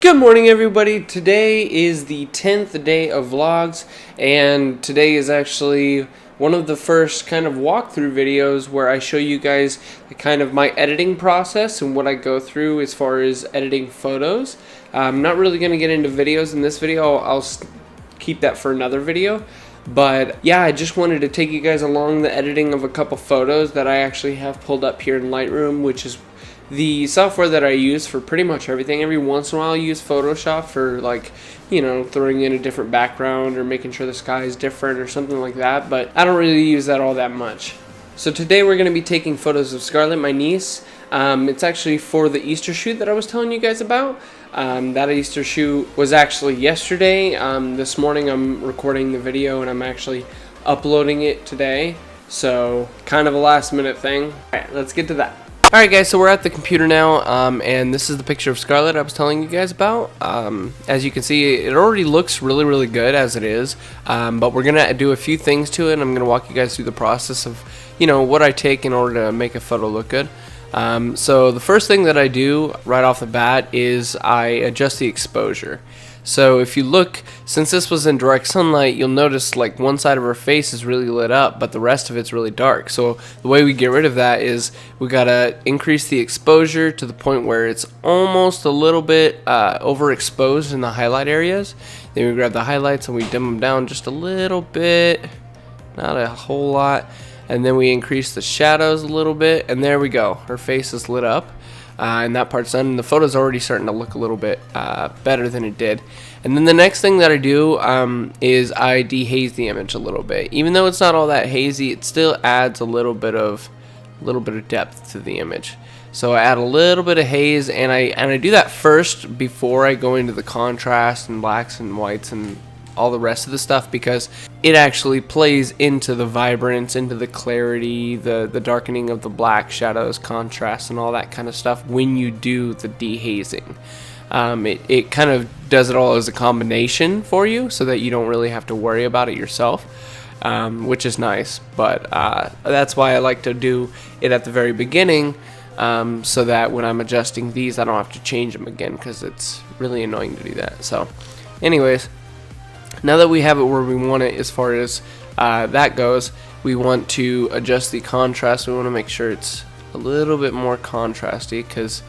Good morning, everybody. Today is the 10th day of vlogs, and today is actually one of the first kind of walkthrough videos where I show you guys kind of my editing process and what I go through as far as editing photos. I'm not really going to get into videos in this video. I'll keep that for another video. But yeah, I just wanted to take you guys along the editing of a couple photos that I actually have pulled up here in Lightroom, which is the software that I use for pretty much everything. Every once in a while I use Photoshop for, like, you know, throwing in a different background or making sure the sky is different or something like that, but I don't really use that all that much. So today we're going to be taking photos of Scarlett, my niece. It's actually for the Easter shoot that I was telling you guys about. That Easter shoot was actually yesterday. This morning I'm recording the video and I'm actually uploading it today. So kind of a last minute thing. Alright, let's get to that. Alright guys, so we're at the computer now, and this is the picture of Scarlett I was telling you guys about. As you can see, it already looks really good as it is, but we're going to do a few things to it, and I'm going to walk you guys through the process of, you know, what I take in order to make a photo look good. So the first thing that I do right off the bat is I adjust the exposure. So if you look, since this was in direct sunlight, you'll notice like one side of her face is really lit up, but the rest of it's really dark. So the way we get rid of that is we gotta increase the exposure to the point where it's almost a little bit overexposed in the highlight areas. Then we grab the highlights and we dim them down just a little bit, not a whole lot. And then we increase the shadows a little bit, and there we go. Her face is lit up. And that part's done, and the photo's already starting to look a little bit better than it did. And then the next thing that I do is I dehaze the image a little bit. Even though it's not all that hazy, it still adds a little bit of depth to the image. So I add a little bit of haze, and I do that first before I go into the contrast and blacks and whites and all the rest of the stuff, because it actually plays into the vibrance, into the clarity, the darkening of the black shadows, contrast, and all that kind of stuff when you do the dehazing. It kind of does it all as a combination for you so that you don't really have to worry about it yourself, which is nice. But that's why I like to do it at the very beginning, so that when I'm adjusting these I don't have to change them again, because it's really annoying to do that. So anyways, now that we have it where we want it as far as that goes, we want to adjust the contrast. We want to make sure it's a little bit more contrasty, because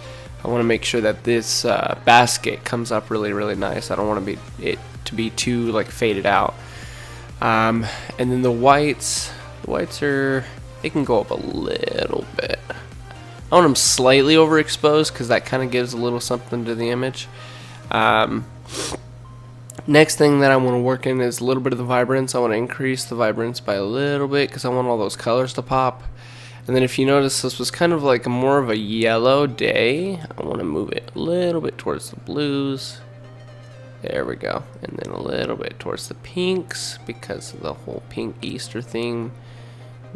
I want to make sure that this basket comes up really nice. I don't want it to be too like faded out. And then the whites are, they can go up a little bit. I want them slightly overexposed, because that kind of gives a little something to the image. Next thing that I want to work in is a little bit of the vibrance. I want to increase the vibrance by a little bit, because I want all those colors to pop. And then if you notice, this was kind of like more of a yellow day. I want to move it a little bit towards the blues. There we go. And then a little bit towards the pinks, because of the whole pink Easter thing.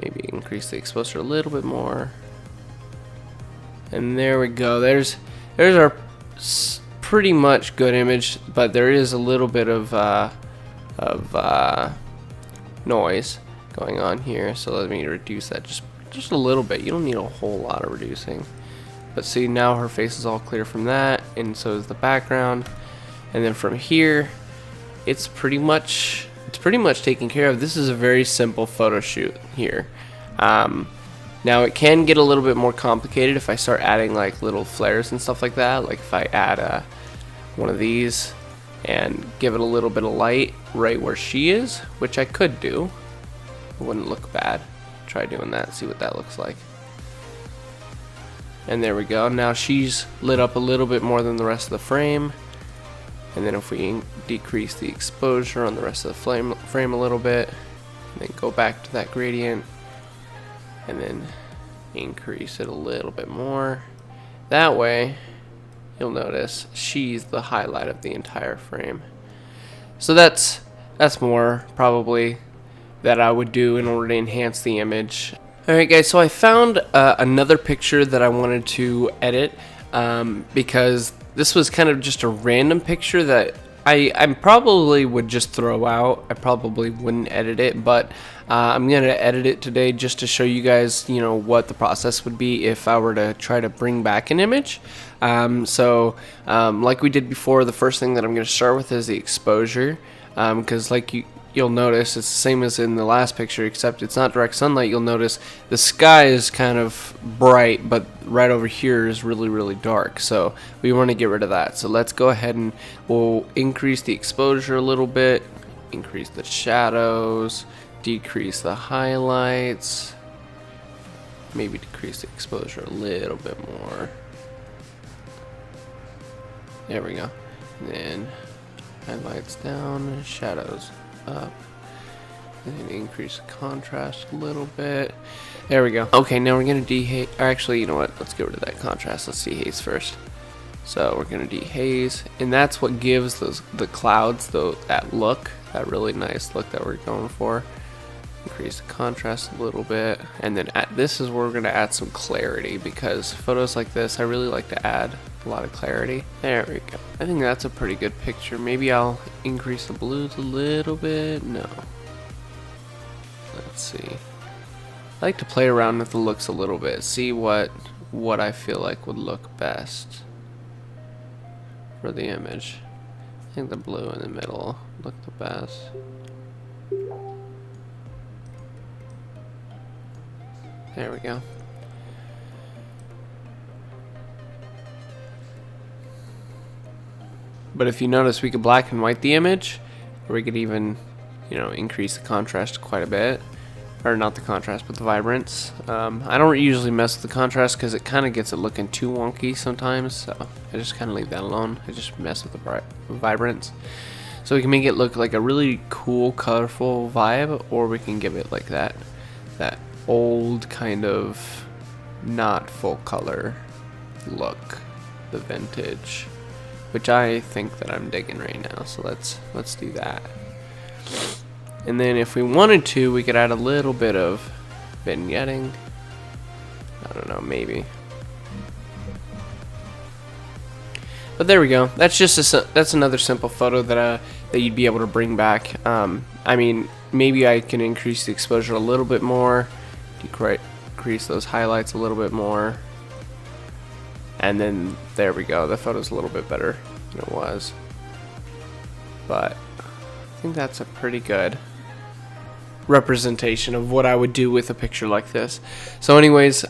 Maybe increase the exposure a little bit more. And there we go. There's our pretty much good image, but there is a little bit of noise going on here, so let me reduce that just a little bit. You don't need a whole lot of reducing. But see, now her face is all clear from that, and so is the background. And then from here, it's pretty much taken care of. This is a very simple photo shoot here. Now it can get a little bit more complicated if I start adding like little flares and stuff like that. Like if I add one of these and give it a little bit of light right where she is, which I could do. It wouldn't look bad. Try doing that, see what that looks like. And there we go. Now she's lit up a little bit more than the rest of the frame. And then if we decrease the exposure on the rest of the frame a little bit, and then go back to that gradient, and then increase it a little bit more. That way, you'll notice she's the highlight of the entire frame. So that's more probably that I would do in order to enhance the image. Alright guys, so I found another picture that I wanted to edit, because this was kind of just a random picture that I probably would just throw out. I probably wouldn't edit it, but I'm going to edit it today just to show you guys, you know, what the process would be if I were to try to bring back an image. Like we did before, the first thing that I'm going to start with is the exposure, because you'll notice it's the same as in the last picture, except it's not direct sunlight. You'll notice the sky is kind of bright, but right over here is really dark, so we want to get rid of that. So let's go ahead and we'll increase the exposure a little bit, increase the shadows, decrease the highlights, maybe decrease the exposure a little bit more. There we go. And then highlights down, shadows up, and then increase the contrast a little bit. There we go. Okay, now we're gonna dehaze. Or actually, you know what? Let's get rid of that contrast. Let's dehaze first. So we're gonna dehaze, and that's what gives the clouds that look, that really nice look that we're going for. Increase the contrast a little bit, and then this is where we're gonna add some clarity, because photos like this, I really like to add a lot of clarity. There we go. I think that's a pretty good picture. Maybe I'll increase the blues a little bit. No. Let's see. I like to play around with the looks a little bit, see what I feel like would look best for the image. I think the blue in the middle look the best. There we go. But if you notice, we could black and white the image, or we could even, increase the contrast quite a bit. Or not the contrast, but the vibrance. I don't usually mess with the contrast because it kind of gets it looking too wonky sometimes, so I just kind of leave that alone. I just mess with the vibrance. So we can make it look like a really cool, colorful vibe, or we can give it like that old kind of not full color look, the vintage, which I think that I'm digging right now. So let's do that. And then if we wanted to, we could add a little bit of vignetting. I don't know, maybe. But there we go. That's just that's another simple photo that you'd be able to bring back. I mean, maybe I can increase the exposure a little bit more, decrease those highlights a little bit more, and then there we go. The photo's a little bit better than it was. But I think that's a pretty good representation of what I would do with a picture like this. So anyways,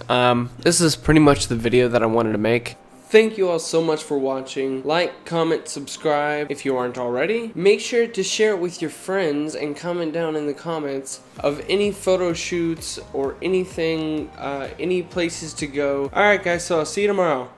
this is pretty much the video that I wanted to make. Thank you all so much for watching. Like, comment, subscribe if you aren't already. Make sure to share it with your friends and comment down in the comments of any photo shoots or anything, any places to go. Alright guys, so I'll see you tomorrow.